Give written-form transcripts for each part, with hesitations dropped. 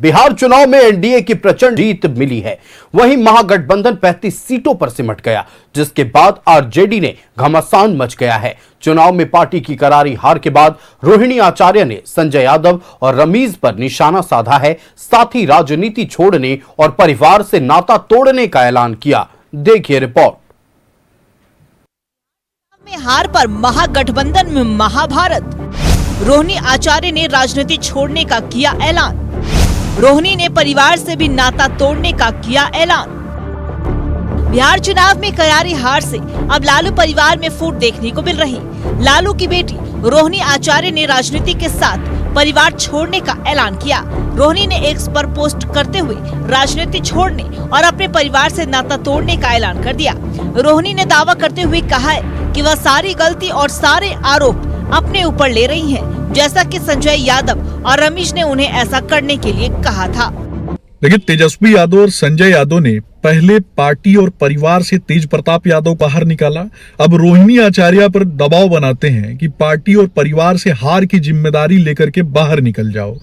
बिहार चुनाव में एनडीए की प्रचंड जीत मिली है। वहीं महागठबंधन 35 सीटों पर सिमट गया, जिसके बाद आरजेडी ने घमासान मच गया है। चुनाव में पार्टी की करारी हार के बाद रोहिणी आचार्य ने संजय यादव और रमीज पर निशाना साधा है। साथ ही राजनीति छोड़ने और परिवार से नाता तोड़ने का ऐलान किया। देखिए रिपोर्ट। में हार पर महागठबंधन में महाभारत। रोहिणी आचार्य ने राजनीति छोड़ने का किया ऐलान। रोहिणी ने परिवार से भी नाता तोड़ने का किया ऐलान। बिहार चुनाव में करारी हार से अब लालू परिवार में फूट देखने को मिल रही। लालू की बेटी रोहिणी आचार्य ने राजनीति के साथ परिवार छोड़ने का ऐलान किया। रोहिणी ने एक्स पर पोस्ट करते हुए राजनीति छोड़ने और अपने परिवार से नाता तोड़ने का ऐलान कर दिया। रोहिणी ने दावा करते हुए कहा है कि वह सारी गलती और सारे आरोप अपने ऊपर ले रही हैं, जैसा कि संजय यादव और रमेश ने उन्हें ऐसा करने के लिए कहा था। लेकिन तेजस्वी यादव और संजय यादव ने पहले पार्टी और परिवार से तेज प्रताप यादव बाहर निकाला। अब रोहिणी आचार्य पर दबाव बनाते हैं कि पार्टी और परिवार से हार की जिम्मेदारी लेकर के बाहर निकल जाओ।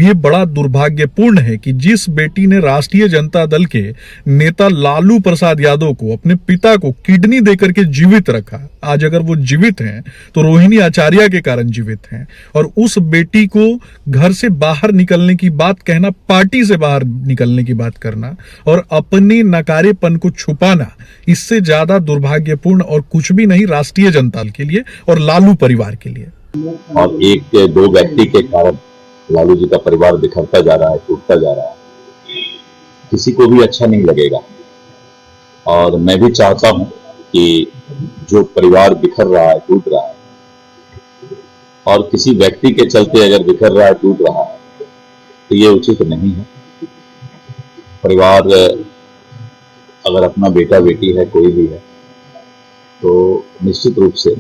ये बड़ा दुर्भाग्यपूर्ण है कि जिस बेटी ने राष्ट्रीय जनता दल के नेता लालू प्रसाद यादव को, अपने पिता को किडनी देकर के जीवित रखा, आज अगर वो जीवित हैं तो रोहिणी आचार्य के कारण जीवित हैं। और उस बेटी को घर से बाहर निकलने की बात कहना, पार्टी से बाहर निकलने की बात करना और अपने नकारेपन को छुपाना, इससे ज्यादा दुर्भाग्यपूर्ण और कुछ भी नहीं राष्ट्रीय जनता दल के लिए और लालू परिवार के लिए। और एक दो व्यक्ति के कारण लालू जी का परिवार बिखरता जा रहा है, टूटता जा रहा है। किसी को भी अच्छा नहीं लगेगा। और मैं भी चाहता हूं कि जो परिवार बिखर रहा है, टूट रहा है, और किसी व्यक्ति के चलते अगर बिखर रहा है, टूट रहा है, तो ये उचित नहीं है। परिवार अगर अपना बेटा बेटी है, कोई भी है, तो निश्चित रूप से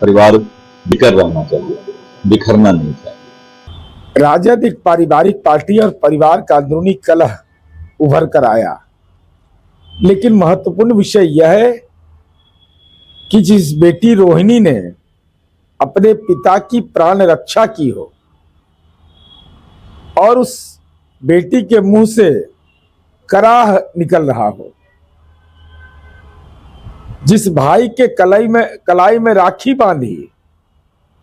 परिवार बिखर रहना चाहिए, बिखरना नहीं चाहिए। राजद एक पारिवारिक पार्टी और परिवार का अंदरूनी कलह उभर कर आया, लेकिन महत्वपूर्ण विषय यह है कि जिस बेटी रोहिणी ने अपने पिता की प्राण रक्षा की हो और उस बेटी के मुंह से कराह निकल रहा हो, जिस भाई के कलाई में राखी बांधी,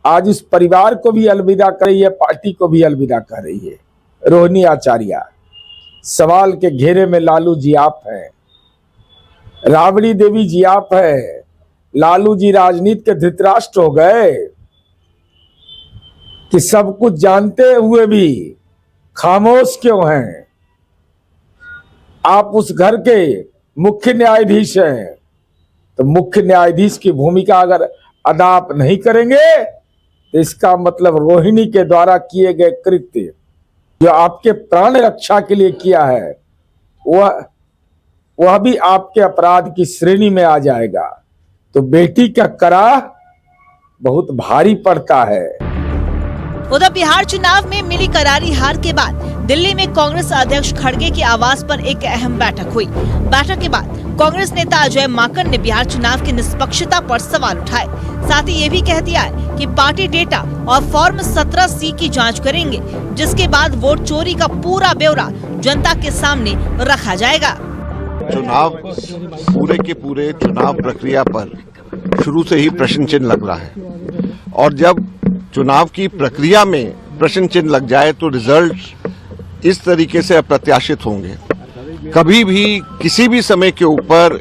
आज उस परिवार को भी अलविदा कर रही है, पार्टी को भी अलविदा कर रही है रोहिणी आचार्य। सवाल के घेरे में लालू जी आप हैं, राबड़ी देवी जी आप हैं। लालू जी राजनीति के धृतराष्ट्र हो गए कि सब कुछ जानते हुए भी खामोश क्यों हैं। आप उस घर के मुख्य न्यायाधीश हैं, तो मुख्य न्यायाधीश की भूमिका अगर अदा आप नहीं करेंगे तो इसका मतलब रोहिणी के द्वारा किए गए कृत्य जो आपके प्राण रक्षा के लिए किया है, वह भी आपके अपराध की श्रेणी में आ जाएगा। तो बेटी का कराह बहुत भारी पड़ता है। उधर बिहार चुनाव में मिली करारी हार के बाद दिल्ली में कांग्रेस अध्यक्ष खड़गे के आवास पर एक अहम बैठक हुई। बैठक के बाद कांग्रेस नेता अजय माकन ने बिहार चुनाव की निष्पक्षता पर सवाल उठाए। साथ ही ये भी कह दिया है कि पार्टी डेटा और फॉर्म 17C की जांच करेंगे, जिसके बाद वोट चोरी का पूरा ब्यौरा जनता के सामने रखा जाएगा। चुनाव पूरे के पूरे चुनाव प्रक्रिया पर शुरू से ही प्रश्न चिन्ह लग रहा है, और जब चुनाव की प्रक्रिया में प्रश्न चिन्ह लग जाए तो रिजल्ट इस तरीके से अप्रत्याशित होंगे। कभी भी किसी भी समय के ऊपर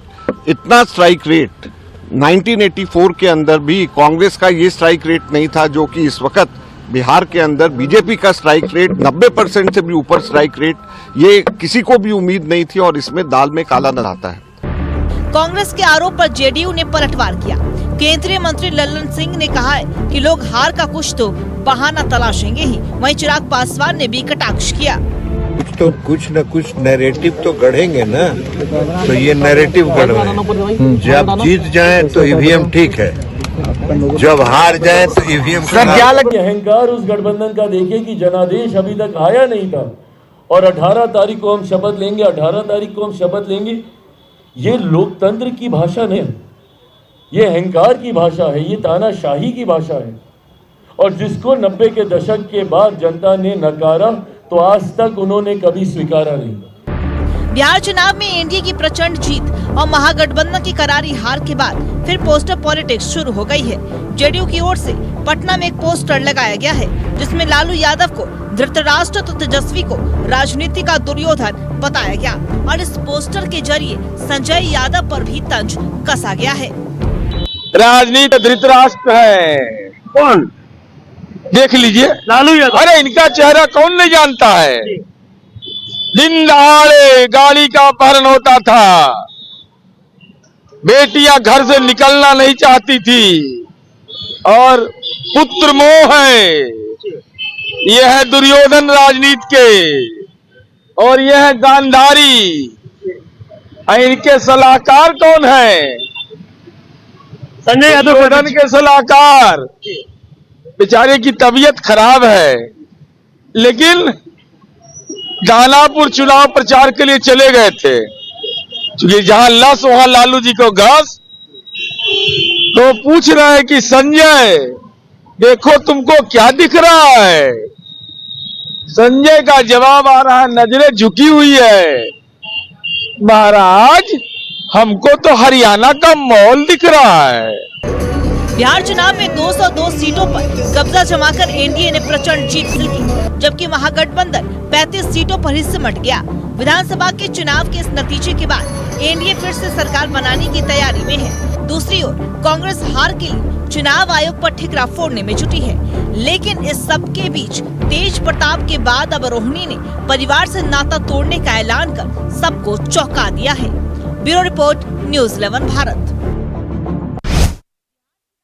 इतना स्ट्राइक रेट 1984 के अंदर भी कांग्रेस का ये स्ट्राइक रेट नहीं था जो कि इस वक्त बिहार के अंदर बीजेपी का स्ट्राइक रेट 90% से भी ऊपर स्ट्राइक रेट, ये किसी को भी उम्मीद नहीं थी और इसमें दाल में काला नजर आता है। कांग्रेस के आरोप पर जेडीयू ने पलटवार किया। केंद्रीय मंत्री लल्लन सिंह ने कहा है कि लोग हार का कुछ तो बहाना तलाशेंगे ही। वहीं चिराग पासवान ने भी कटाक्ष किया। कुछ न कुछ नैरेटिव तो गढ़ेंगे ना, तो ये नैरेटिव गढ़ रहे हैं। जब जीत जाए तो ईवीएम ठीक है, जब हार जाए तो ईवीएम क्या लगे। अहंकार उस गठबंधन का देखिए कि जनादेश अभी तक आया नहीं था और 18 तारीख को हम शपथ लेंगे, 18 तारीख को हम शपथ लेंगे। ये लोकतंत्र की भाषा नहीं, ये अहंकार की भाषा है, ये तानाशाही की भाषा है। और जिसको 90 के दशक के बाद जनता ने नकारा, तो आज तक उन्होंने कभी स्वीकारा नहीं। बिहार चुनाव में एनडीए की प्रचंड जीत और महागठबंधन की करारी हार के बाद फिर पोस्टर पॉलिटिक्स शुरू हो गई है। जेडीयू की ओर से पटना में एक पोस्टर लगाया गया है जिसमें लालू यादव को धृतराष्ट्र तो तेजस्वी को राजनीति का दुर्योधन बताया गया और इस पोस्टर के जरिए संजय यादव पर भी तंज कसा गया है। राजनीति धृतराष्ट्र है कौन, देख लीजिए लालू यादव। अरे इनका चेहरा कौन नहीं जानता है। दिन दहाड़े गाड़ी का अपहरण होता था, बेटियां घर से निकलना नहीं चाहती थी और पुत्र मोह है। यह है दुर्योधन राजनीति के और यह है गांधारी। इनके सलाहकार कौन है? संजय यादव दुर्योधन के सलाहकार। बेचारे की तबीयत खराब है लेकिन दानापुर चुनाव प्रचार के लिए चले गए थे, क्योंकि जहां लस वहां लालू जी को घास। तो पूछ रहे हैं कि संजय देखो तुमको क्या दिख रहा है। संजय का जवाब आ रहा है, नजरें झुकी हुई है महाराज, हमको तो हरियाणा का मॉल दिख रहा है। बिहार चुनाव में 202 सीटों पर कब्जा जमाकर एनडीए ने प्रचंड जीत हासिल की, जबकि महागठबंधन 35 सीटों पर ही सिमट गया। विधानसभा के चुनाव के इस नतीजे के बाद एनडीए फिर से सरकार बनाने की तैयारी में है। दूसरी ओर कांग्रेस हार के लिए चुनाव आयोग पर ठिकरा फोड़ने में जुटी है। लेकिन इस सब के बीच तेज प्रताप के बाद अब रोहिणी ने परिवार से नाता तोड़ने का ऐलान कर सबको चौंका दिया है। Bureau report, news 11 Bharat.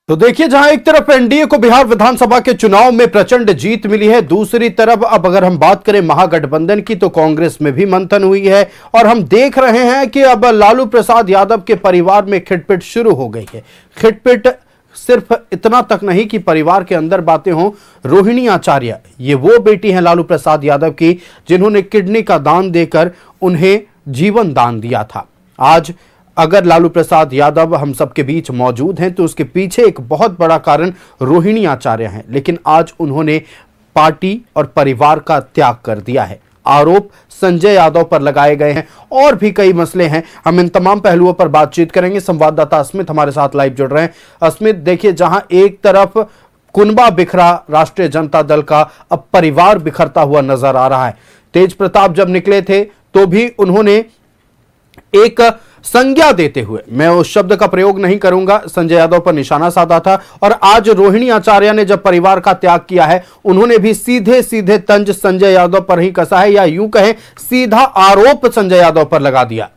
तो देखिए, जहां एक तरफ एनडीए को बिहार विधानसभा के चुनाव में प्रचंड जीत मिली है, दूसरी तरफ अब अगर हम बात करें महागठबंधन की तो कांग्रेस में भी मंथन हुई है और हम देख रहे हैं कि अब लालू प्रसाद यादव के परिवार में खिटपिट शुरू हो गई है। खिटपिट सिर्फ इतना तक नहीं कि परिवार के अंदर बातें हों। रोहिणी आचार्य, ये वो बेटी हैं लालू प्रसाद यादव की जिन्होंने किडनी का दान देकर उन्हें जीवन दान दिया था। आज अगर लालू प्रसाद यादव हम सबके बीच मौजूद हैं तो उसके पीछे एक बहुत बड़ा कारण रोहिणी आचार्य हैं, लेकिन आज उन्होंने पार्टी और परिवार का त्याग कर दिया है। आरोप संजय यादव पर लगाए गए हैं और भी कई मसले हैं। हम इन तमाम पहलुओं पर बातचीत करेंगे। संवाददाता अस्मित हमारे साथ लाइव जुड़ रहे हैं। अस्मित, देखिए, जहां एक तरफ कुनबा बिखरा राष्ट्रीय जनता दल का, अब परिवार बिखरता हुआ नजर आ रहा है। तेज प्रताप जब निकले थे तो भी उन्होंने एक संज्ञा देते हुए, मैं उस शब्द का प्रयोग नहीं करूंगा, संजय यादव पर निशाना साधा था। और आज रोहिणी आचार्य ने जब परिवार का त्याग किया है, उन्होंने भी सीधे सीधे तंज संजय यादव पर ही कसा है, या यूं कहें सीधा आरोप संजय यादव पर लगा दिया।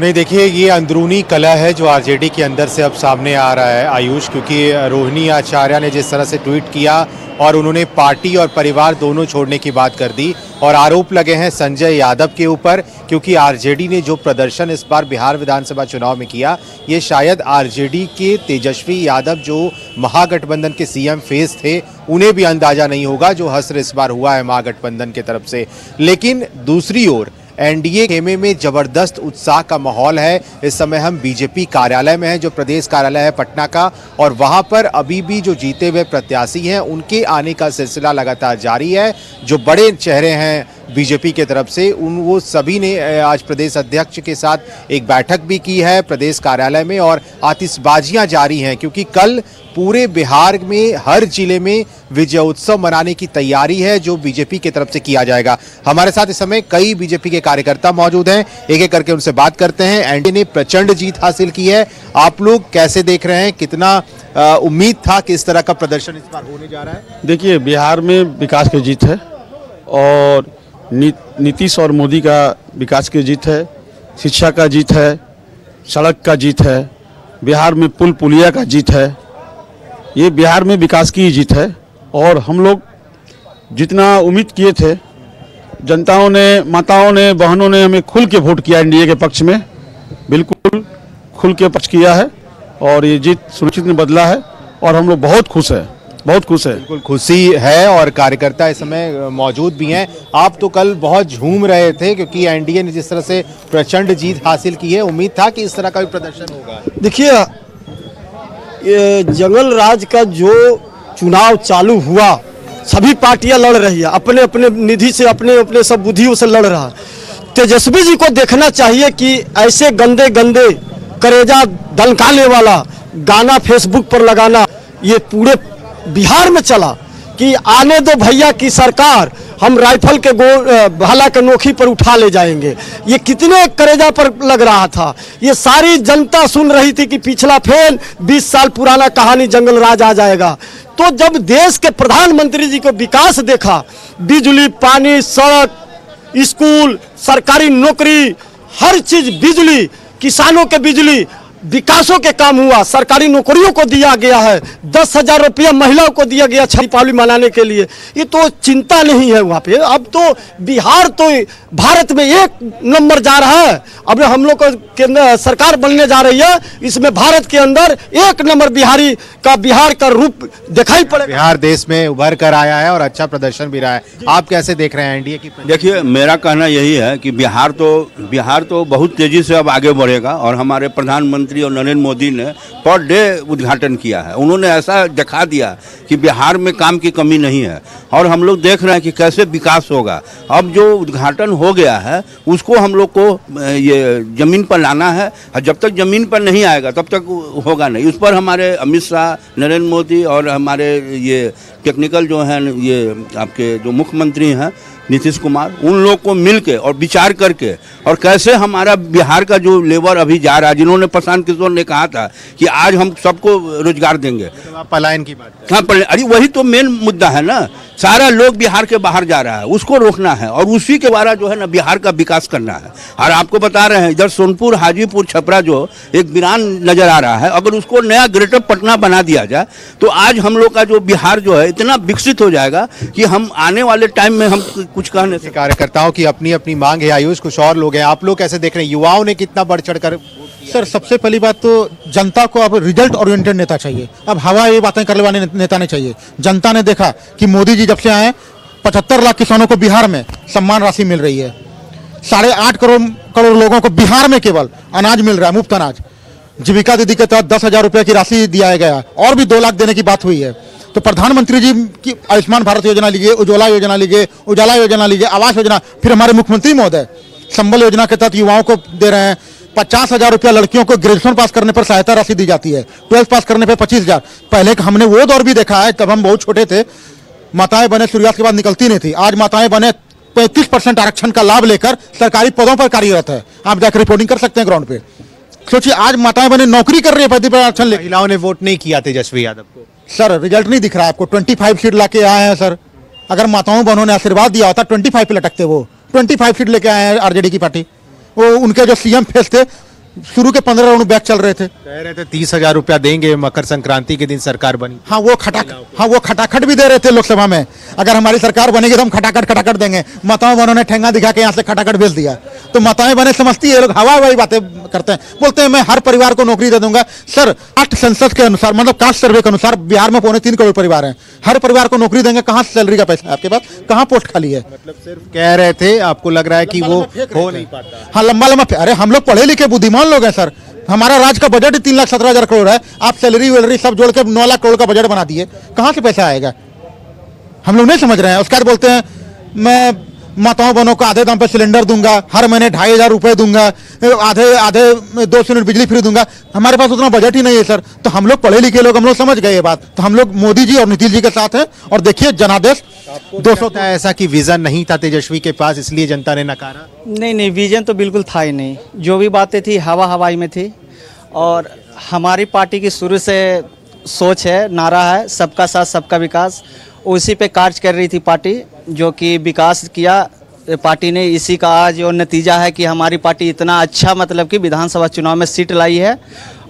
नहीं, देखिए, ये अंदरूनी कलह है जो आरजेडी के अंदर से अब सामने आ रहा है आयुष, क्योंकि रोहिणी आचार्य ने जिस तरह से ट्वीट किया और उन्होंने पार्टी और परिवार दोनों छोड़ने की बात कर दी और आरोप लगे हैं संजय यादव के ऊपर, क्योंकि आरजेडी ने जो प्रदर्शन इस बार बिहार विधानसभा चुनाव में किया, ये शायद आरजेडी के तेजस्वी यादव जो महागठबंधन के सीएम फेस थे उन्हें भी अंदाजा नहीं होगा जो हश्र इस बार हुआ है महागठबंधन की तरफ से। लेकिन दूसरी ओर एनडीए खेमे में जबरदस्त उत्साह का माहौल है। इस समय हम बीजेपी कार्यालय में हैं, जो प्रदेश कार्यालय है पटना का, और वहां पर अभी भी जो जीते हुए प्रत्याशी हैं उनके आने का सिलसिला लगातार जारी है। जो बड़े चेहरे हैं बीजेपी के तरफ से वो सभी ने आज प्रदेश अध्यक्ष के साथ एक बैठक भी की है प्रदेश कार्यालय में, और आतिशबाजियां जारी हैं, क्योंकि कल पूरे बिहार में हर जिले में विजय उत्सव मनाने की तैयारी है जो बीजेपी की तरफ से किया जाएगा। हमारे साथ इस समय कई बीजेपी के कार्यकर्ता मौजूद हैं, एक एक करके उनसे बात करते हैं। एनडीए ने प्रचंड जीत हासिल की है, आप लोग कैसे देख रहे हैं? कितना उम्मीद था कि इस तरह का प्रदर्शन इस बार होने जा रहा है? देखिए, बिहार में विकास की जीत है और नीतीश और मोदी का विकास की जीत है, शिक्षा का जीत है, सड़क का जीत है, बिहार में पुल पुलिया का जीत है। ये बिहार में विकास की जीत है और हम लोग जितना उम्मीद किए थे, जनताओं ने, माताओं ने, बहनों ने हमें खुल के वोट किया एनडीए के पक्ष में, बिल्कुल खुल के पक्ष किया है और ये जीत सुनिश्चित ने बदला है और हम लोग बहुत खुश हैं, बहुत खुश है। बिल्कुल खुशी है और कार्यकर्ता इस समय मौजूद भी हैं। आप तो कल बहुत झूम रहे थे क्योंकि एनडीए ने जिस तरह से प्रचंड जीत हासिल की है, उम्मीद था कि इस तरह का भी प्रदर्शन होगा। देखिए, ये जंगल राज का जो चुनाव चालू हुआ, सभी पार्टियां लड़ रही है, अपने अपने निधि से, अपने अपने सब बुद्धियों से लड़ रहा। तेजस्वी जी को देखना चाहिए कि ऐसे गंदे गंदे करेजा दनकाने वाला गाना फेसबुक पर लगाना ये पूरे बिहार में चला कि आने दो भैया की सरकार, हम राइफल के भाला के नोखी पर उठा ले जाएंगे। ये कितने करेजा पर लग रहा था। ये सारी जनता सुन रही थी कि पिछला फेल 20 साल पुराना कहानी जंगल राज आ जाएगा। तो जब देश के प्रधानमंत्री जी को विकास देखा, बिजली, पानी, सड़क, स्कूल, सरकारी नौकरी, हर चीज, बिजली, किसानों के बिजली, विकासों के काम हुआ, सरकारी नौकरियों को दिया गया है, 10,000 रुपया महिलाओं को दिया गया दीपावली मनाने के लिए। ये तो चिंता नहीं है वहाँ पे। अब तो बिहार तो भारत में 1 नंबर जा रहा है। अब हम लोग को केंद्र सरकार बनने जा रही है, इसमें भारत के अंदर 1 नंबर बिहार का रूप दिखाई पड़ेगा। बिहार देश में उभर कर आया है और अच्छा प्रदर्शन भी रहा है। आप कैसे देख रहे हैं एनडीए की? देखिए, मेरा कहना यही है कि बिहार तो बहुत तेजी से अब आगे बढ़ेगा और हमारे प्रधानमंत्री और नरेंद्र मोदी ने पर डे उद्घाटन किया है। उन्होंने ऐसा दिखा दिया कि बिहार में काम की कमी नहीं है और हम लोग देख रहे हैं कि कैसे विकास होगा। अब जो उद्घाटन हो गया है उसको हम लोग को ये जमीन पर लाना है, और जब तक जमीन पर नहीं आएगा तब तक होगा नहीं। उस पर हमारे अमित शाह, नरेंद्र मोदी और हमारे ये टेक्निकल जो हैं, ये आपके जो मुख्यमंत्री हैं नीतीश कुमार, उन लोग को मिलके और विचार करके और कैसे हमारा बिहार का जो लेबर अभी जा रहा है, जिन्होंने प्रशांत किशोर ने कहा था कि आज हम सबको रोजगार देंगे। तो आप पलायन की बात हाँ, अरे वही तो मेन मुद्दा है ना। सारा लोग बिहार के बाहर जा रहा है, उसको रोकना है और उसी के द्वारा जो है ना बिहार का विकास करना है। और आपको बता रहे हैं, इधर सोनपुर, हाजीपुर, छपरा जो एक वीरान नजर आ रहा है, अगर उसको नया ग्रेटर पटना बना दिया जाए तो आज हम लोग का जो बिहार जो है इतना विकसित हो जाएगा कि हम आने वाले टाइम में हम कुछ कहने से। कार्यकर्ताओं की अपनी अपनी मांग है। आयुष, कुछ और लोग हैं, आप लोग कैसे देख रहे हैं? युवाओं ने कितना बढ़ चढ़ कर? सर, सबसे पहली बात तो जनता को अब रिजल्ट ओरिएंटेड नेता चाहिए। अब हवा ये बातें करने वाले नेता नहीं चाहिए। जनता ने देखा कि मोदी जी जब से आए 75 लाख किसानों को बिहार में सम्मान राशि मिल रही है। 8.5 करोड़ लोगों को बिहार में केवल अनाज मिल रहा है, मुफ्त अनाज। जीविका दीदी के तहत 10,000 रुपये की राशि दिया गया और भी 2 लाख देने की बात हुई है। तो प्रधानमंत्री जी की आयुष्मान भारत योजना लीजिए, उज्ज्वला योजना लीजिए, उजाला योजना लीजिए, आवास योजना, फिर हमारे मुख्यमंत्री महोदय संबल योजना के तहत युवाओं को दे रहे हैं 50,000 रुपया। लड़कियों को ग्रेजुएशन पास करने पर सहायता राशि दी जाती है, 12th पास करने पर 25,000। पहले हमने वो दौर भी देखा है, तब हम बहुत छोटे थे, माताएं बने सूर्यास्त के बाद निकलती नहीं थी। आज माताएं बने 35% आरक्षण का लाभ लेकर सरकारी पदों पर कार्यरत है। आप जाकर रिपोर्टिंग कर सकते हैं ग्राउंड पे। सोचिए, आज माताएं बने नौकरी कर रही है 35% आरक्षण लेकर। महिलाओं ने वोट नहीं किया तेजस्वी यादव को। सर, रिजल्ट नहीं दिख रहा है आपको। 25 सीट लाके आए हैं सर। अगर माताओं बहनों ने आशीर्वाद दिया होता 25 पे लटकते। वो 25 सीट लेके आए हैं आरजेडी की पार्टी। वो उनके जो सीएम फेस थे, शुरू के 15 राउंड बैक चल रहे थे। कह रहे थे 30,000 रुपया देंगे, मकर संक्रांति के दिन सरकार बनी। हाँ, वो खटाखट भी दे रहे थे लोकसभा में। अगर हमारी सरकार बनेगी तो हम खटाखट देंगे। माताओं बहनों ने ठेंगा दिखा के यहाँ से खटाखट भेज दिया। तो माताएं बहनें समझती है, लोग हवाई बातें करते हैं, बोलते हैं मैं हर परिवार को नौकरी दे दूंगा। सर, कास्ट सेंसस के अनुसार, मतलब कास्ट सर्वे के अनुसार बिहार में 3.25 करोड़ परिवार हैं। हर परिवार को नौकरी देंगे, कहाँ सैलरी का पैसा है आपके पास? कहाँ पोस्ट खाली है? मतलब सिर्फ कह रहे थे, आपको लग रहा है कि वो हो नहीं पाता? हाँ, लंबा। अरे हम लोग पढ़े लिखे बुद्धिमान लोग हैं सर। हमारा राज्य का बजट ही 3,17,000 करोड़ है। आप सैलरी वैलरी सब जोड़ के 9 लाख करोड़ का बजट बना दिए, कहाँ से पैसा आएगा? हम लोग नहीं समझ रहे हैं। उसके बाद बोलते हैं मैं माताओं बहनों को आधे दाम पे सिलेंडर दूंगा, हर महीने 2,500 रुपए दूंगा, आधे 200 यूनिट बिजली फ्री दूंगा। हमारे पास उतना बजट ही नहीं है सर। तो हम लोग पढ़े लिखे लोग, हम लोग समझ गए ये बात। तो हम लोग मोदी जी और नीतीश जी के साथ हैं। और देखिए, जनादेश 200। ऐसा कि विजन नहीं था तेजस्वी के पास, इसलिए जनता ने नकारा? नहीं, विजन तो बिल्कुल था ही नहीं। जो भी बातें थी हवाई में थी। और हमारी पार्टी की शुरू से सोच है, नारा है, सबका साथ सबका विकास। उसी पे कार्य कर रही थी पार्टी, जो कि विकास किया पार्टी ने। इसी का आज और नतीजा है कि हमारी पार्टी इतना अच्छा, मतलब कि विधानसभा चुनाव में सीट लाई है।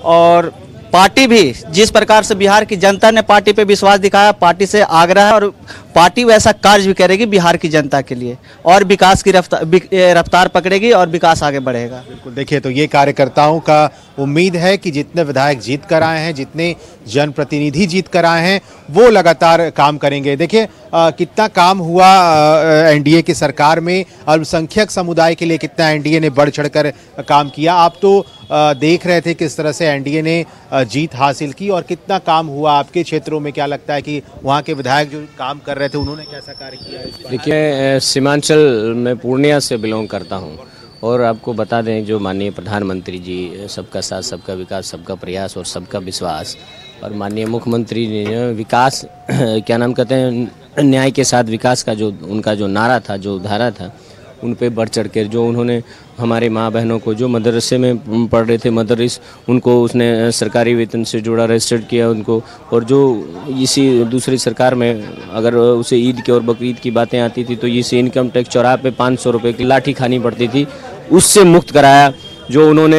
और पार्टी भी जिस प्रकार से बिहार की जनता ने पार्टी पे विश्वास दिखाया, पार्टी से आग्रह है और पार्टी वैसा कार्य भी करेगी बिहार की जनता के लिए, और विकास की रफ्तार पकड़ेगी और विकास आगे बढ़ेगा। बिल्कुल। देखिए, तो ये कार्यकर्ताओं का उम्मीद है कि जितने विधायक जीत कर आए हैं, जितने जनप्रतिनिधि जीत कर आए हैं, वो लगातार काम करेंगे। देखिए कितना काम हुआ एनडीए की सरकार में, अल्पसंख्यक समुदाय के लिए कितना एनडीए ने बढ़ चढ़कर काम किया। आप तो देख रहे थे किस तरह से एनडीए ने जीत हासिल की और कितना काम हुआ आपके क्षेत्रों में? क्या लगता है कि वहाँ के विधायक जो काम कर रहे थे उन्होंने कैसा कार्य किया? देखिए, सीमांचल में पूर्णिया से बिलोंग करता हूँ और आपको बता दें जो माननीय प्रधानमंत्री जी सबका साथ सबका विकास सबका प्रयास और सबका विश्वास, और माननीय मुख्यमंत्री ने विकास क्या नाम कहते हैं, न्याय के साथ विकास का जो उनका जो नारा था, जो धारा था, उन पे बढ़ चढ़ कर जो उन्होंने हमारे माँ बहनों को जो मदरसे में पढ़ रहे थे मदरस, उनको उसने सरकारी वेतन से जुड़ा रजिस्टर्ड किया उनको। और जो इसी दूसरी सरकार में अगर उसे ईद की और बकरीद की बातें आती थी तो इसे इनकम टैक्स चौराहे पे 500 रुपये की लाठी खानी पड़ती थी, उससे मुक्त कराया। जो उन्होंने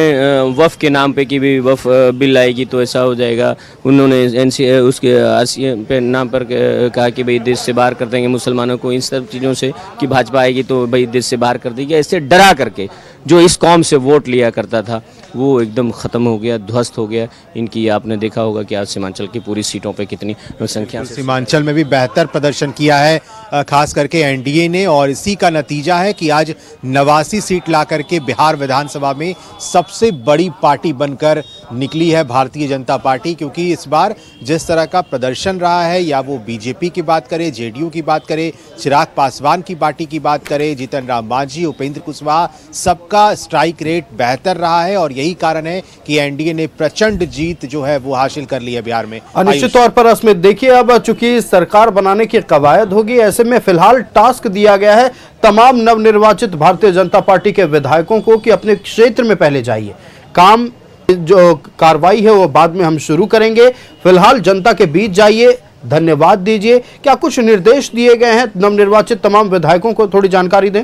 वफ़ के नाम पे कि भी वफ़ बिल आएगी तो ऐसा हो जाएगा, उन्होंने उसके आरसीए पे नाम पर कहा कि भाई देश से बाहर कर देंगे मुसलमानों को, इन सब चीज़ों से कि भाजपा आएगी तो भाई देश से बाहर कर देगी, ऐसे डरा करके जो इस कौम से वोट लिया करता था वो एकदम ख़त्म हो गया, ध्वस्त हो गया। इनकी आपने देखा होगा कि आज सीमांचल की पूरी सीटों पे कितनी संख्या से सीमांचल में भी बेहतर प्रदर्शन किया है खास करके एनडीए ने, और इसी का नतीजा है कि आज 89 सीट ला करके बिहार विधानसभा में सबसे बड़ी पार्टी बनकर निकली है भारतीय जनता पार्टी। क्योंकि इस बार जिस तरह का प्रदर्शन रहा है, या वो बीजेपी की बात करे, जेडीयू की बात करे, चिराग पासवान की पार्टी की बात करे, जीतन राम मांझी, उपेंद्र कुशवाहा, सबका स्ट्राइक रेट बेहतर रहा है और यही कारण है कि एनडीए ने प्रचंड जीत जो है वो हासिल कर ली है बिहार में। निश्चित तौर पर इसमें देखिए, अब चूंकि सरकार बनाने की कवायद होगी, ऐसे में फिलहाल टास्क दिया गया है तमाम नवनिर्वाचित भारतीय जनता पार्टी के विधायकों को कि अपने क्षेत्र में पहले जाइए, काम जो कार्रवाई है वो बाद में हम शुरू करेंगे, फिलहाल जनता के बीच जाइए, धन्यवाद दीजिए। क्या कुछ निर्देश दिए गए हैं नवनिर्वाचित तमाम विधायकों को, थोड़ी जानकारी दें।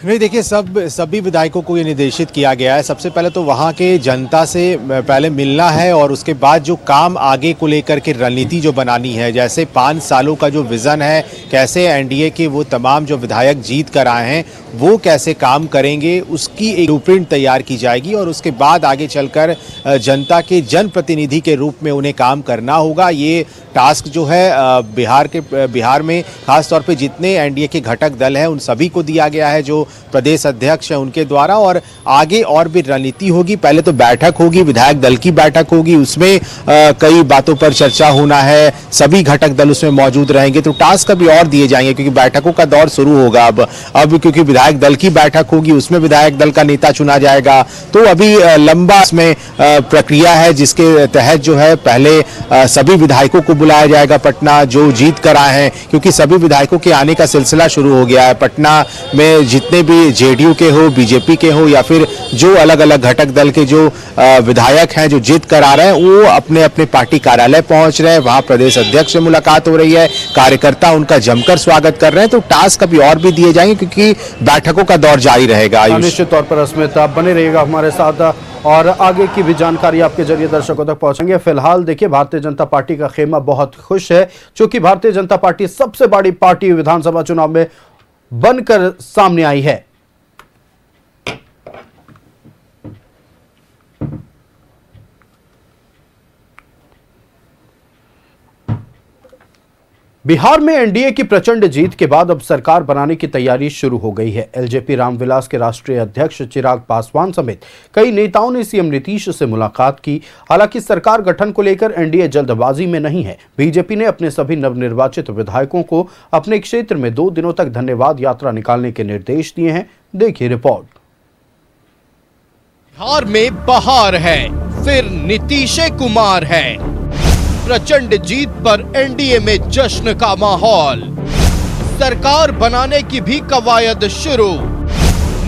नहीं, देखिए सभी विधायकों को ये निर्देशित किया गया है। सबसे पहले तो वहाँ के जनता से पहले मिलना है और उसके बाद जो काम आगे को लेकर के रणनीति जो बनानी है, जैसे 5 सालों का जो विज़न है, कैसे एनडीए के वो तमाम जो विधायक जीत कर आए हैं वो कैसे काम करेंगे, उसकी एक ब्लूप्रिंट तैयार की जाएगी और उसके बाद आगे चलकर जनता के जनप्रतिनिधि के रूप में उन्हें काम करना होगा। ये टास्क जो है बिहार में खास तौर पे जितने एनडीए के घटक दल हैं उन सभी को दिया गया है, जो प्रदेश अध्यक्ष है उनके द्वारा, और आगे और भी रणनीति होगी। पहले तो बैठक होगी, विधायक दल की बैठक होगी, उसमें कई बातों पर चर्चा होना है, सभी घटक दल उसमें मौजूद रहेंगे। तो टास्क अभी और दिए जाएंगे क्योंकि बैठकों का दौर शुरू होगा अब क्योंकि विधायक दल की बैठक होगी, उसमें विधायक दल का नेता चुना जाएगा। तो अभी लंबा इसमें प्रक्रिया है जिसके तहत जो है पहले सभी विधायकों को बुलाया जाएगा पटना, जो जीत कर आए हैं, क्योंकि सभी विधायकों के आने का सिलसिला शुरू हो गया है। पटना में जितने भी जेडीयू के हो, बीजेपी के हो, या फिर जो अलग अलग घटक दल के जो विधायक हैं जो जीत कर आ रहे हैं, वो अपने अपने पार्टी कार्यालय पहुंच रहे हैं, वहां प्रदेश अध्यक्ष से मुलाकात हो रही है, कार्यकर्ता उनका जमकर स्वागत कर रहे हैं। तो टास्क अभी और भी दिए जाएंगे क्योंकि बैठकों का दौर जारी रहेगा। निश्चित तौर पर अस्मित आप बने रहिएगा हमारे साथ और आगे की भी जानकारी आपके जरिए दर्शकों तक पहुंचेंगे। फिलहाल देखिए, भारतीय जनता पार्टी का खेमा बहुत खुश है क्योंकि भारतीय जनता पार्टी सबसे बड़ी पार्टी विधानसभा चुनाव में बनकर सामने आई है। बिहार में एनडीए की प्रचंड जीत के बाद अब सरकार बनाने की तैयारी शुरू हो गई है। एलजेपी रामविलास के राष्ट्रीय अध्यक्ष चिराग पासवान समेत कई नेताओं ने सीएम नीतीश से मुलाकात की। हालांकि सरकार गठन को लेकर एनडीए जल्दबाजी में नहीं है। बीजेपी ने अपने सभी नवनिर्वाचित विधायकों को अपने क्षेत्र में 2 दिनों तक धन्यवाद यात्रा निकालने के निर्देश दिए हैं। देखिए रिपोर्ट। बिहार में बहार है, फिर नीतीश कुमार है। प्रचंड जीत पर एनडीए में जश्न का माहौल। सरकार बनाने की भी कवायद शुरू।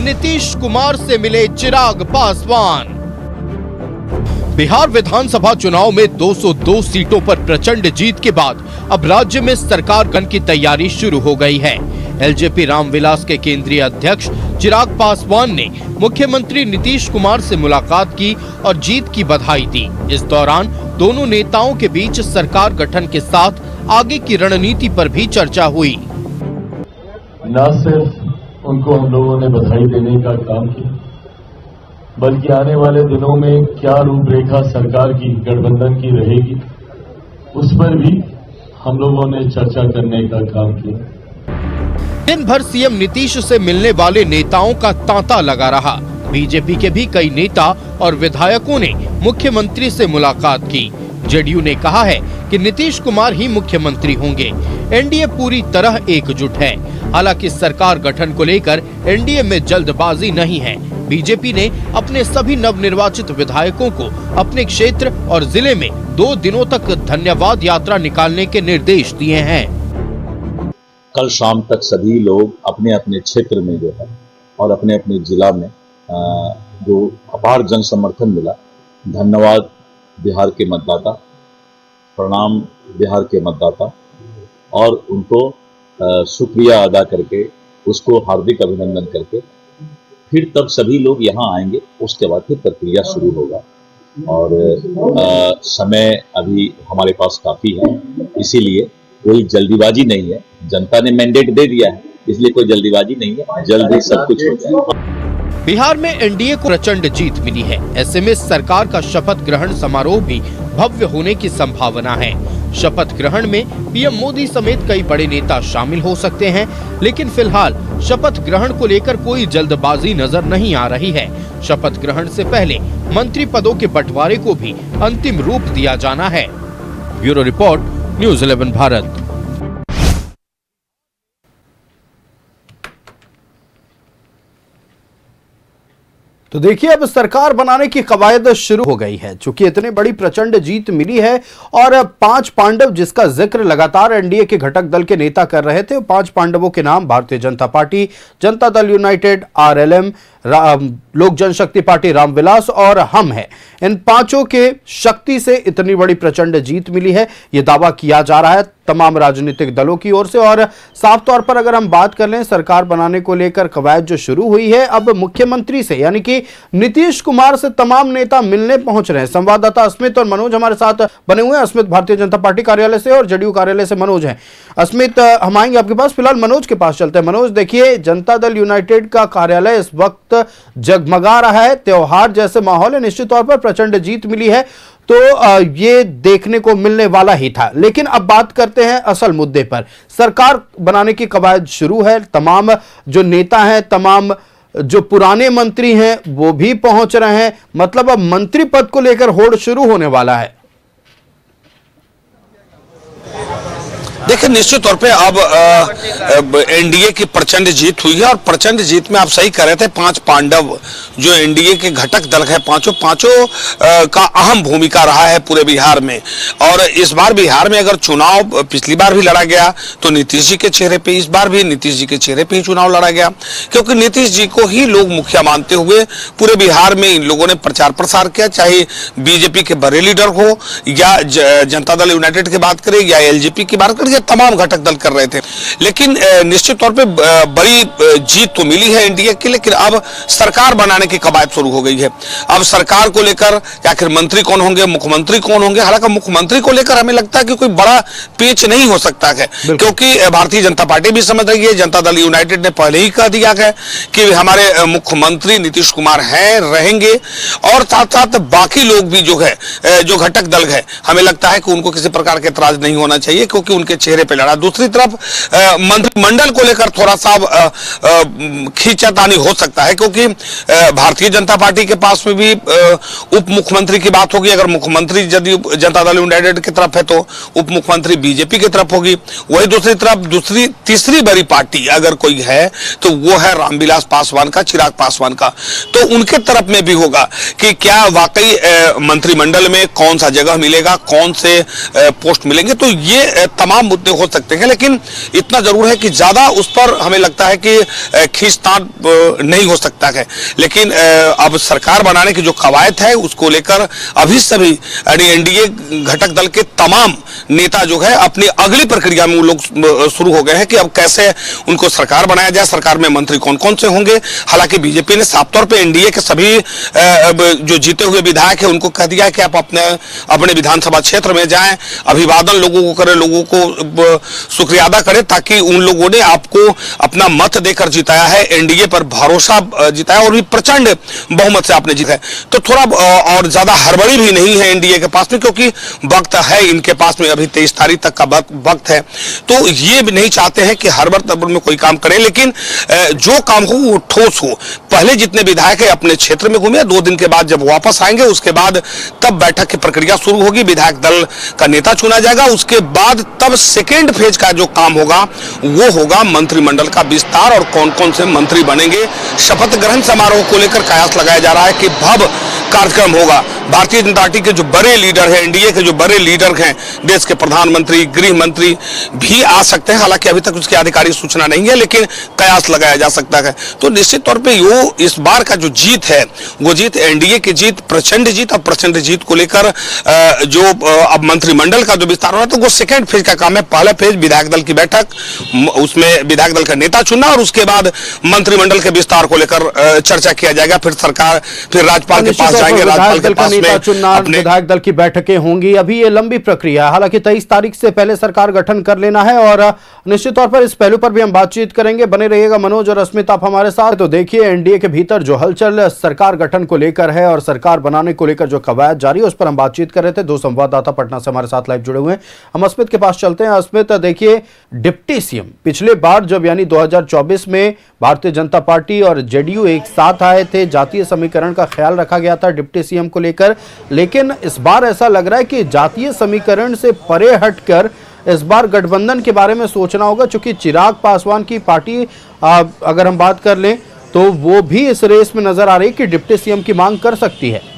नीतीश कुमार से मिले चिराग पासवान। बिहार विधानसभा चुनाव में 202 सीटों पर प्रचंड जीत के बाद अब राज्य में सरकार गठन की तैयारी शुरू हो गई है। एलजेपी रामविलास के केंद्रीय अध्यक्ष चिराग पासवान ने मुख्यमंत्री नीतीश कुमार से मुलाकात की और जीत की बधाई दी। इस दौरान दोनों नेताओं के बीच सरकार गठन के साथ आगे की रणनीति पर भी चर्चा हुई। न सिर्फ उनको हम लोगों ने बधाई देने का काम किया, बल्कि आने वाले दिनों में क्या रूपरेखा सरकार की गठबंधन की रहेगी, उस पर भी हम लोगों ने चर्चा करने का काम किया। दिन भर सीएम नीतीश से मिलने वाले नेताओं का तांता लगा रहा। बीजेपी के भी कई नेता और विधायकों ने मुख्यमंत्री से मुलाकात की। जेडीयू ने कहा है कि नीतीश कुमार ही मुख्यमंत्री होंगे। एनडीए पूरी तरह एकजुट है। हालांकि सरकार गठन को लेकर एनडीए में जल्दबाजी नहीं है। बीजेपी ने अपने सभी नवनिर्वाचित विधायकों को अपने क्षेत्र और जिले में 2 दिनों तक धन्यवाद यात्रा निकालने के निर्देश दिए हैं। कल शाम तक सभी लोग अपने अपने क्षेत्र में जो है और अपने अपने जिला में जो अपार जन समर्थन मिला, धन्यवाद बिहार के मतदाता, प्रणाम बिहार के मतदाता, और उनको शुक्रिया अदा करके उसको हार्दिक अभिनंदन करके फिर तब सभी लोग यहाँ आएंगे। उसके बाद फिर प्रक्रिया शुरू होगा और समय अभी हमारे पास काफी है, इसीलिए कोई जल्दीबाजी नहीं है। जनता ने मैंडेट दे दिया है, इसलिए कोई जल्दीबाजी नहीं है, जल्द ही सब कुछ हो जाएगा। बिहार में एनडीए को प्रचंड जीत मिली है। ऐसे में सरकार का शपथ ग्रहण समारोह भी भव्य होने की संभावना है। शपथ ग्रहण में पीएम मोदी समेत कई बड़े नेता शामिल हो सकते हैं, लेकिन फिलहाल शपथ ग्रहण को लेकर कोई जल्दबाजी नजर नहीं आ रही है। शपथ ग्रहण से पहले मंत्री पदों के बंटवारे को भी अंतिम रूप दिया जाना है। Bureau report, news 11 Bharat. तो देखिए, अब सरकार बनाने की कवायद शुरू हो गई है। चूंकि इतनी बड़ी प्रचंड जीत मिली है और 5 पांडव जिसका जिक्र लगातार एनडीए के घटक दल के नेता कर रहे थे, 5 पांडवों के नाम Bharatiya Janata party, Janata Dal United, RLM, लोक जनशक्ति पार्टी रामविलास और हम है। इन 5 के शक्ति से इतनी बड़ी प्रचंड जीत मिली है, यह दावा किया जा रहा है तमाम राजनीतिक दलों की ओर से। और साफ तौर पर अगर हम बात कर लें, सरकार बनाने को लेकर कवायद जो शुरू हुई है, अब मुख्यमंत्री से यानी कि नीतीश कुमार से तमाम नेता मिलने पहुंच रहे हैं। संवाददाता अस्मित और मनोज हमारे साथ बने हुए हैं। अस्मित भारतीय जनता पार्टी कार्यालय से और जेडीयू कार्यालय से मनोज हैं। अस्मित, हम आएंगे आपके पास, फिलहाल मनोज के पास चलते हैं। मनोज, देखिए, जनता दल यूनाइटेड का कार्यालय इस वक्त जगमगा रहा है, त्योहार जैसे माहौल है, निश्चित तौर पर प्रचंड जीत मिली है, तो ये देखने को मिलने वाला ही था। लेकिन अब बात करते हैं असल मुद्दे पर। सरकार बनाने की कवायद शुरू है, तमाम जो नेता हैं, तमाम जो पुराने मंत्री हैं वो भी पहुंच रहे हैं। मतलब अब मंत्री पद को लेकर होड़ शुरू होने वाला है। देखिए, निश्चित तौर पे अब एनडीए की प्रचंड जीत हुई है और प्रचंड जीत में आप सही कह रहे थे, 5 पांडव जो एनडीए के घटक दल है, पांचों का अहम भूमिका रहा है पूरे बिहार में। और इस बार बिहार में अगर चुनाव पिछली बार भी लड़ा गया तो नीतीश जी के चेहरे पे, इस बार भी नीतीश जी के चेहरे पे ही चुनाव लड़ा गया, क्योंकि नीतीश जी को ही लोग मुखिया मानते हुए पूरे बिहार में इन लोगों ने प्रचार प्रसार किया। चाहे बीजेपी के बड़े लीडर हो या जनता दल यूनाइटेड की बात करें या एलजेपी की बात करें, तमाम घटक दल कर रहे थे। लेकिन निश्चित तौर पे बड़ी जीत तो मिली है एनडीए की, लेकिन अब सरकार बनाने की कवायद शुरू हो गई है। अब सरकार को लेकर आखिर मंत्री कौन होंगे, मुख्यमंत्री कौन होंगे, हालांकि मुख्यमंत्री को लेकर हमें लगता है कि कोई बड़ा पेच नहीं हो सकता है, क्योंकि भारतीय जनता पार्टी भी समझ रही है, जनता दल यूनाइटेड ने पहले ही कह दिया है कि हमारे मुख्यमंत्री नीतीश कुमार हैं, रहेंगे, और साथ साथ बाकी लोग भी जो है, जो घटक दल है, हमें लगता है कि उनको किसी प्रकार के एतराज नहीं होना चाहिए, क्योंकि उनके चेहरे पे लड़ा। दूसरी तरफ मंत्रिमंडल को लेकर थोड़ा सा खींचातानी हो सकता है, क्योंकि भारतीय जनता पार्टी के पास में भी उप मुख्यमंत्री की बात होगी। अगर मुख्यमंत्री यदि जनता दल यूनाइटेड की तरफ है तो उप मुख्यमंत्री बीजेपी की तरफ होगी। वही दूसरी तरफ तीसरी बड़ी पार्टी अगर कोई है तो वो है रामविलास पासवान का, चिराग पासवान का। तो उनके तरफ में भी होगा कि क्या वाकई मंत्रिमंडल में कौन सा जगह मिलेगा, कौन से पोस्ट मिलेंगे। तो ये तमाम मुद्दे हो सकते हैं, लेकिन इतना जरूर है कि ज्यादा उस पर हमें लगता है कि खींचतान नहीं हो सकता है। लेकिन अब सरकार बनाने की जो कवायद है उसको लेकर अभी सभी एनडीए घटक दल के तमाम नेता जो है अपनी अगली प्रक्रिया में वो लोग शुरू हो गए हैं कि अब कैसे उनको सरकार बनाया जाए, सरकार में मंत्री कौन कौन से होंगे। हालांकि बीजेपी ने साफ तौर पे एनडीए के सभी जो जीते हुए विधायक है उनको कह दिया है कि आप अपने विधानसभा क्षेत्र में जाएं, अभिवादन लोगों को करें, लोगों को शुक्रिया अदा करें, ताकि उन लोगों ने आपको अपना मत देकर जिताया है, एनडीए पर भरोसा जिताया और भी प्रचंड बहुमत से आपने जीता है। तो थोड़ा और ज्यादा हड़बड़ी भी नहीं है एनडीए के पास में, क्योंकि वक्त है इनके पास में, अभी 23 तारीख तक का वक्त है। तो ये भी नहीं चाहते हैं कि हड़बड़ तड़बड़ में कोई काम करें, लेकिन जो काम हो वो ठोस हो। पहले जितने विधायक है अपने क्षेत्र में घूमे, 2 दिन के बाद जब वापस आएंगे उसके बाद तब बैठक की प्रक्रिया शुरू होगी, विधायक दल का नेता चुना जाएगा। उसके बाद तब सेकेंड फेज का जो काम होगा वो होगा मंत्रिमंडल का विस्तार और कौन कौन से मंत्री बनेंगे। शपथ ग्रहण समारोह को लेकर कयास लगाया जा रहा है कि भव्य कार्यक्रम होगा। भारतीय जनता पार्टी के जो बड़े लीडर हैं, एनडीए के जो बड़े लीडर हैं, देश के प्रधानमंत्री, गृह मंत्री भी आ सकते हैं। हालांकि अभी तक उसकी आधिकारिक सूचना नहीं है, लेकिन कयास लगाया जा सकता है। तो निश्चित तौर पे यो इस बार का जो जीत है वो जीत एनडीए की जीत, प्रचंड जीत, और प्रचंड जीत को लेकर जो अब मंत्रिमंडल का जो विस्तार हो रहा है, तो वो सेकेंड फेज का काम है। पहला फेज विधायक दल की बैठक, उसमें विधायक दल का नेता चुनना, और उसके बाद मंत्रिमंडल के विस्तार को लेकर चर्चा किया जाएगा। फिर सरकार, फिर राज्यपाल के पास जाएंगे, राज्यपाल के पास नेता चुनना, विधायक दल की बैठकें होंगी। अभी ये लंबी प्रक्रिया है, हालांकि 23 तारीख से पहले सरकार गठन कर लेना है, और निश्चित तौर पर इस पहलू पर भी हम बातचीत करेंगे। बने रहिएगा मनोज और अस्मित आप हमारे साथ। तो देखिए एनडीए के भीतर जो हलचल सरकार गठन को लेकर है और सरकार बनाने को लेकर जो कवायद जारी है, उस पर हम बातचीत कर रहे थे। 2 संवाददाता पटना से हमारे साथ लाइव जुड़े हुए हैं। हम अस्मित के पास चलते हैं। अस्मित, देखिए डिप्टी सीएम पिछले बार जब यानी 2024 में भारतीय जनता पार्टी और जेडीयू एक साथ आए थे, जातीय समीकरण का ख्याल रखा गया था डिप्टी सीएम को लेकर, लेकिन इस बार ऐसा लग रहा है कि जातीय समीकरण से परे हटकर इस बार गठबंधन के बारे में सोचना होगा, क्योंकि चिराग पासवान की पार्टी अगर हम बात कर लें तो वो भी इस रेस में नजर आ रही है कि डिप्टी सीएम की मांग कर सकती है।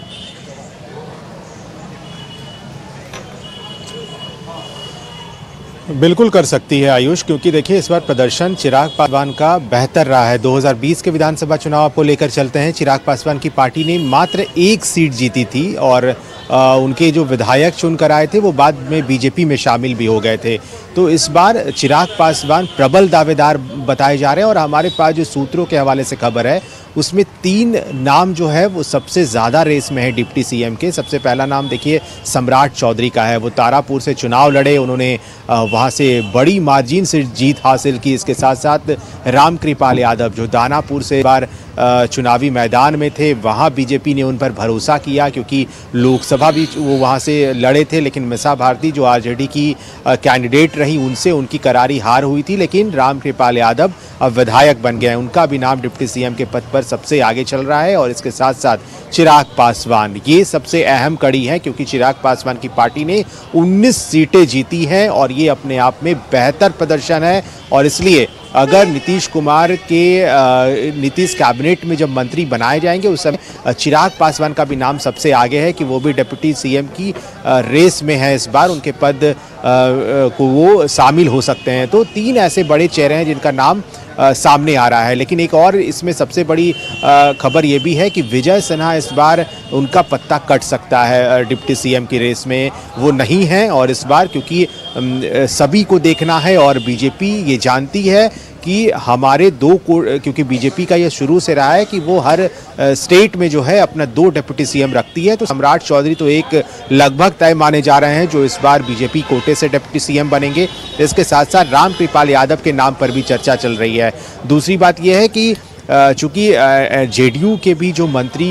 बिल्कुल कर सकती है आयुष, क्योंकि देखिए इस बार प्रदर्शन चिराग पासवान का बेहतर रहा है। 2020 के विधानसभा चुनाव को लेकर चलते हैं। चिराग पासवान की पार्टी ने मात्र 1 सीट जीती थी, और उनके जो विधायक चुनकर आए थे वो बाद में बीजेपी में शामिल भी हो गए थे। तो इस बार चिराग पासवान प्रबल दावेदार बताए जा रहे हैं, और हमारे पास जो सूत्रों के हवाले से खबर है उसमें 3 नाम जो है वो सबसे ज़्यादा रेस में है डिप्टी सीएम के। सबसे पहला नाम देखिए सम्राट चौधरी का है। वो तारापुर से चुनाव लड़े, उन्होंने वहाँ से बड़ी मार्जिन से जीत हासिल की। इसके साथ साथ रामकृपाल यादव जो दानापुर से बार चुनावी मैदान में थे, वहाँ बीजेपी ने उन पर भरोसा किया, क्योंकि लोकसभा भी वो वहाँ से लड़े थे, लेकिन मिसा भारती जो आरजेडी की कैंडिडेट रही उनसे उनकी करारी हार हुई थी। लेकिन रामकृपाल यादव अब विधायक बन गए हैं, उनका भी नाम डिप्टी सीएम के पद पर सबसे आगे चल रहा है। और इसके साथ साथ चिराग पासवान, ये सबसे अहम कड़ी है, क्योंकि चिराग पासवान की पार्टी ने 19 सीटें जीती हैं, और ये अपने आप में बेहतर प्रदर्शन है। और इसलिए अगर नीतीश कुमार के नीतीश कैबिनेट में जब मंत्री बनाए जाएंगे उस समय चिराग पासवान का भी नाम सबसे आगे है कि वो भी डिप्टी सीएम की रेस में है। इस बार उनके पद को वो शामिल हो सकते हैं। तो 3 ऐसे बड़े चेहरे हैं जिनका नाम सामने आ रहा है। लेकिन एक और इसमें सबसे बड़ी खबर ये भी है कि विजय सिन्हा इस बार उनका पत्ता कट सकता है डिप्टी सीएम की रेस में, वो नहीं है। और इस बार क्योंकि सभी को देखना है, और बीजेपी ये जानती है कि हमारे क्योंकि बीजेपी का ये शुरू से रहा है कि वो हर स्टेट में जो है अपना 2 डिप्टी सीएम रखती है। तो सम्राट चौधरी तो एक लगभग तय माने जा रहे हैं जो इस बार बीजेपी कोटे से डिप्टी सीएम बनेंगे। इसके साथ साथ रामकृपाल यादव के नाम पर भी चर्चा चल रही है। दूसरी बात यह है कि चूँकि जेडीयू के भी जो मंत्री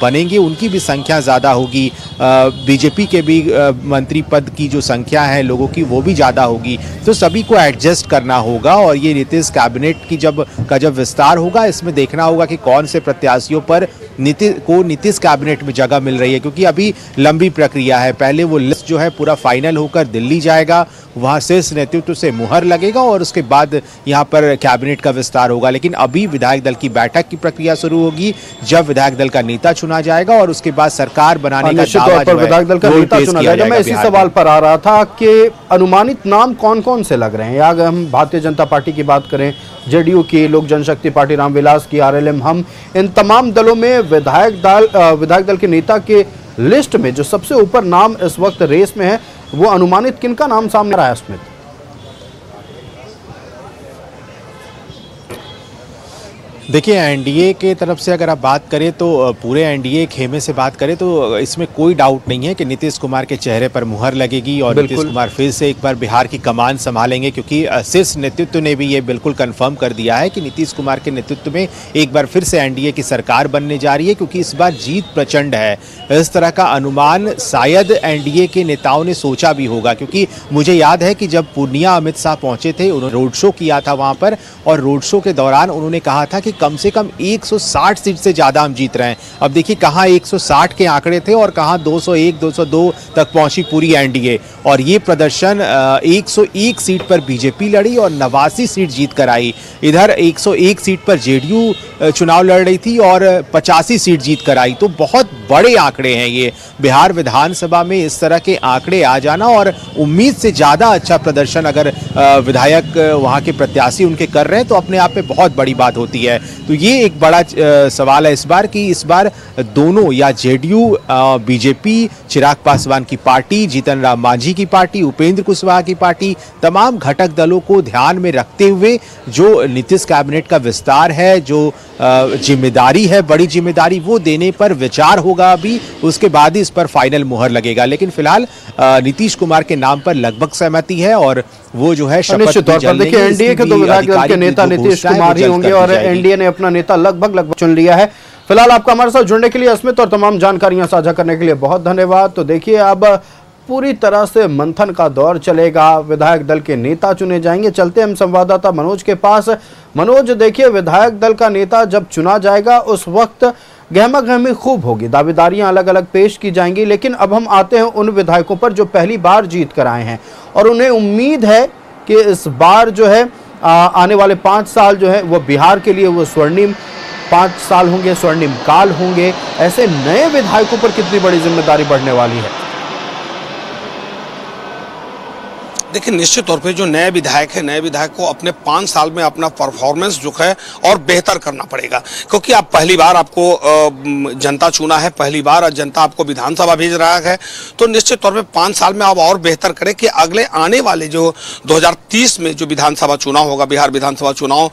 बनेंगे उनकी भी संख्या ज़्यादा होगी, बीजेपी के भी मंत्री पद की जो संख्या है लोगों की वो भी ज़्यादा होगी, तो सभी को एडजस्ट करना होगा। और ये नीतीश कैबिनेट की जब विस्तार होगा, इसमें देखना होगा कि कौन से प्रत्याशियों पर नीतीश कैबिनेट में जगह मिल रही है, क्योंकि अभी लंबी प्रक्रिया है। पहले वो लिस्ट जो है पूरा फाइनल होकर दिल्ली जाएगा, वहाँ शीर्ष नेतृत्व से मुहर लगेगा, और उसके बाद यहाँ पर कैबिनेट का विस्तार होगा। लेकिन अभी विधायक दल की बैठक की प्रक्रिया शुरू होगी, जब विधायक दल का नेता चुना जाएगा, और उसके बाद सरकार बनाने का दावा जो है विधायक दल का नेता चुना जाएगा। मैं इसी सवाल पर आ रहा था कि अनुमानित नाम कौन कौन से लग रहे हैं। अगर हम भारतीय जनता पार्टी की बात करें, जेडीयू की, लोक जनशक्ति पार्टी रामविलास की, आरएलएम, हम इन तमाम दलों में विधायक दल के नेता के लिस्ट में जो सबसे ऊपर नाम इस वक्त रेस में है, वो अनुमानित किनका नाम सामने आ रहा है इसमें? देखिए, एनडीए के तरफ से अगर आप बात करें तो पूरे एनडीए खेमे से बात करें तो इसमें कोई डाउट नहीं है कि नीतीश कुमार के चेहरे पर मुहर लगेगी और नीतीश कुमार फिर से एक बार बिहार की कमान संभालेंगे, क्योंकि शीर्ष नेतृत्व ने भी ये बिल्कुल कंफर्म कर दिया है कि नीतीश कुमार के नेतृत्व में एक बार फिर से एनडीए की सरकार बनने जा रही है, क्योंकि इस बार जीत प्रचंड है। इस तरह का अनुमान शायद एनडीए के नेताओं ने सोचा भी होगा, क्योंकि मुझे याद है कि जब पूर्णिया अमित शाह पहुंचे थे, उन्होंने रोड शो किया था वहां पर, और रोड शो के दौरान उन्होंने कहा था कि कम से कम 160 सीट से ज्यादा हम जीत रहे हैं। अब देखिए कहां 160 के आंकड़े थे और कहां 201 202 तक पहुंची पूरी एनडीए, और ये प्रदर्शन 101 सीट पर बीजेपी लड़ी और 89 सीट जीत कर आई। इधर 101 सीट पर जेडीयू चुनाव लड़ रही थी और 85 सीट जीत कर आई। तो बहुत बड़े आंकड़े हैं ये बिहार विधानसभा में, इस तरह के आंकड़े आ जाना और उम्मीद से ज्यादा अच्छा प्रदर्शन अगर विधायक वहां के प्रत्याशी उनके कर रहे हैं तो अपने आप में बहुत बड़ी बात होती है। तो ये एक बड़ा सवाल है इस बार कि इस बार दोनों, या जेडीयू बीजेपी, चिराग पासवान की पार्टी, जीतन राम मांझी की पार्टी, उपेंद्र कुशवाहा की पार्टी, तमाम घटक दलों को ध्यान में रखते हुए जो नीतीश कैबिनेट का विस्तार है, जो जिम्मेदारी है, बड़ी जिम्मेदारी, वो देने पर विचार होगा अभी, उसके बाद ही इस पर फाइनल मुहर लगेगा। लेकिन फिलहाल नीतीश कुमार के नाम पर लगभग सहमति है और वो जो है निश्चित तौर पर देखिए एनडीए के 2 विधायक दल के नेता नीतीश कुमार ही होंगे और एनडीए ने अपना नेता लगभग चुन लिया है। फिलहाल आपका हमारे साथ जुड़ने के लिए, अस्मित, और तमाम जानकारियां साझा करने के लिए बहुत धन्यवाद। तो देखिए अब पूरी तरह से मंथन का दौर चलेगा, विधायक दल के नेता चुने जाएंगे। चलते हम संवाददाता मनोज के पास। मनोज, देखिए विधायक दल का नेता जब चुना जाएगा उस वक्त गहमा गहमी खूब होगी, दावेदारियां अलग अलग पेश की जाएंगी, लेकिन अब हम आते हैं उन विधायकों पर जो पहली बार जीत कर आए हैं और उन्हें उम्मीद है कि इस बार जो है आने वाले 5 साल जो है वो बिहार के लिए वो स्वर्णिम 5 साल होंगे, स्वर्णिम काल होंगे। ऐसे नए विधायकों पर कितनी बड़ी जिम्मेदारी बढ़ने वाली है? देखिए, निश्चित तौर पे जो नए विधायक है, नए विधायक को अपने 5 साल में अपना परफॉर्मेंस जो है और बेहतर करना पड़ेगा, क्योंकि आप पहली बार आपको जनता चुना है, पहली बार जनता आपको विधानसभा भेज रहा है, तो निश्चित तौर पे 5 साल में आप और बेहतर करें कि अगले आने वाले जो 2030 में जो विधानसभा चुनाव होगा, बिहार विधानसभा चुनाव,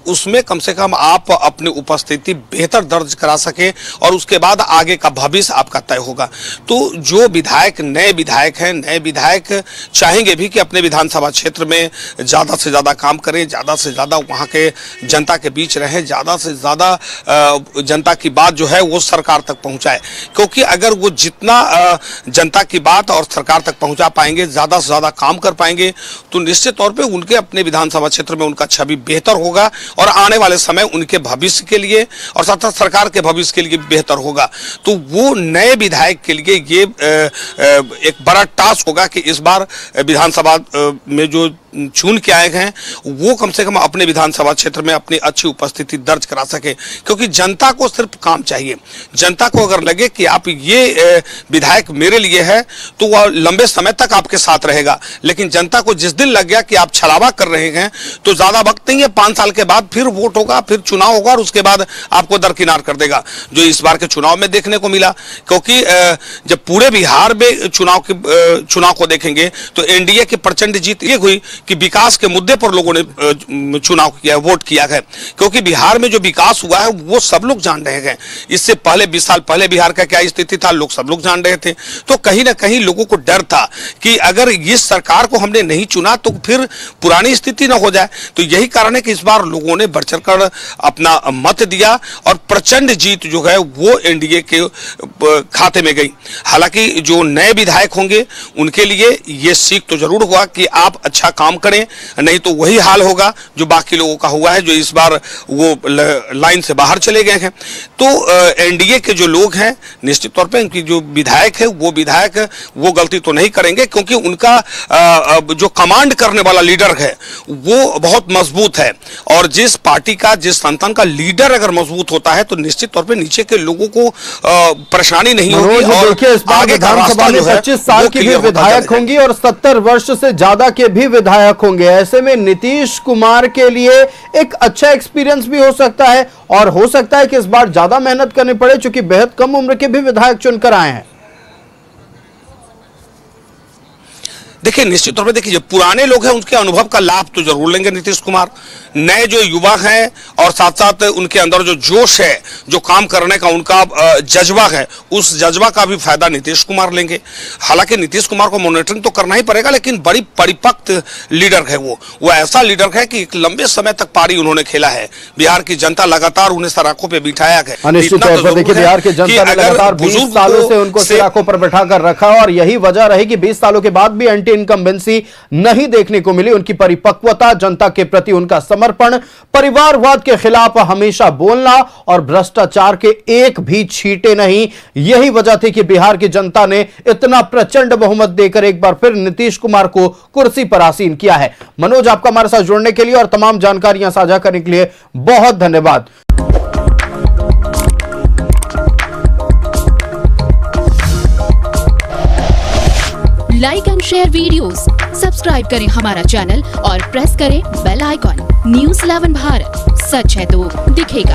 उसमें कम से कम आप अपनी उपस्थिति बेहतर दर्ज करा सके और उसके बाद आगे का भविष्य आपका तय होगा। तो जो विधायक नए विधायक हैं, नए विधायक चाहेंगे कि अपने विधानसभा क्षेत्र में ज्यादा से ज्यादा काम करें, ज्यादा से ज्यादा वहां के जनता के बीच रहें, ज्यादा से ज्यादा जनता की बात जो है वो सरकार तक पहुंचाए, क्योंकि अगर वो जितना जनता की बात और सरकार तक पहुंचा पाएंगे, ज्यादा से ज्यादा काम कर पाएंगे, तो निश्चित तौर पे उनके अपने विधानसभा क्षेत्र में उनका छवि बेहतर होगा और आने वाले समय उनके भविष्य के लिए और साथ साथ सरकार के भविष्य के लिए बेहतर होगा। तो वो नए विधायक के लिए ये एक बड़ा टास्क होगा कि इस बार विधानसभा में जो चुन के आए हैं वो कम से कम अपने विधानसभा क्षेत्र में अपनी अच्छी उपस्थिति दर्ज करा सके, क्योंकि जनता को सिर्फ काम चाहिए। जनता को अगर लगे कि आप ये विधायक मेरे लिए है तो वह लंबे समय तक आपके साथ रहेगा, लेकिन जनता को जिस दिन लग गया कि आप छलावा कर रहे हैं तो ज्यादा वक्त नहीं है, 5 साल के बाद फिर वोट होगा, फिर चुनाव होगा और उसके बाद आपको दरकिनार कर देगा, जो इस बार के चुनाव में देखने को मिला। क्योंकि जब पूरे बिहार में चुनाव को देखेंगे तो एनडीए की प्रचंड जीत ये हुई कि विकास के मुद्दे पर लोगों ने चुनाव किया, वोट किया है, क्योंकि बिहार में जो विकास हुआ है वो सब लोग जान रहे हैं। इससे पहले 20 साल पहले बिहार का क्या स्थिति था सब लोग जान रहे थे। तो कहीं ना कहीं लोगों को डर था कि अगर इस सरकार को हमने नहीं चुना तो फिर पुरानी स्थिति ना हो जाए। तो यही कारण है कि इस बार लोगों ने बढ़ चढ़कर अपना मत दिया और प्रचंड जीत जो है वो एनडीए के खाते में गई। हालांकि जो नए विधायक होंगे उनके लिए ये सीख तो जरूर हुआ कि आप अच्छा काम करें, नहीं तो वही हाल होगा जो बाकी लोगों का हुआ है, जो इस बार वो लाइन से बाहर चले गए हैं। तो एनडीए के जो लोग हैं निश्चित तौर पे उनकी जो विधायक है वो गलती तो नहीं करेंगे, क्योंकि उनका जो कमांड करने वाला लीडर है वो बहुत मजबूत है, और जिस पार्टी का, जिस संगठन का लीडर अगर मजबूत होता है तो निश्चित तौर पे नीचे के लोगों को परेशानी नहीं होगी। और देखिए, इस बार विधानसभा में 25 साल की भी विधायक होंगी और 70 वर्ष से ज्यादा के भी विधायक होंगे। ऐसे में नीतीश कुमार के लिए एक अच्छा एक्सपीरियंस भी हो सकता है और हो सकता है कि इस बार ज्यादा मेहनत करनी पड़े, क्योंकि बेहद कम उम्र के भी विधायक चुनकर आए हैं। देखिए निश्चित तौर पे देखिए जो पुराने लोग हैं उनके अनुभव का लाभ तो जरूर लेंगे नीतीश कुमार। नए जो युवा हैं और साथ साथ उनके अंदर जो जोश है, जो काम करने का उनका जज्बा है, उस जज्बा का भी फायदा नीतीश कुमार लेंगे। हालांकि नीतीश कुमार को मॉनिटरिंग तो करना ही पड़ेगा, लेकिन बड़ी परिपक्व लीडर है वो ऐसा लीडर है कि एक लंबे समय तक पारी उन्होंने खेला है। बिहार की जनता लगातार उन्हें सराखों पर बिठाया है। निश्चित तौर पर देखिए बिहार की जनता ने लगातार 20 सालों से उनको सराखों पर बैठाकर रखा और यही वजह रही कि 20 सालों के बाद भी एंटी इनकम्बेंसी नहीं देखने को मिली। उनकी परिपक्वता, जनता के प्रति उनका समर्पण, परिवारवाद के खिलाफ हमेशा बोलना और भ्रष्टाचार के एक भी छींटे नहीं, यही वजह थी कि बिहार की जनता ने इतना प्रचंड बहुमत देकर एक बार फिर नीतीश कुमार को कुर्सी पर आसीन किया है। मनोज, आपका हमारे साथ जुड़ने के लिए और तमाम जानकारियां साझा करने के लिए बहुत धन्यवाद। Like and share videos, subscribe करें हमारा चैनल और प्रेस करें बेल आइकॉन। न्यूज़ 11 भारत, सच है तो दिखेगा।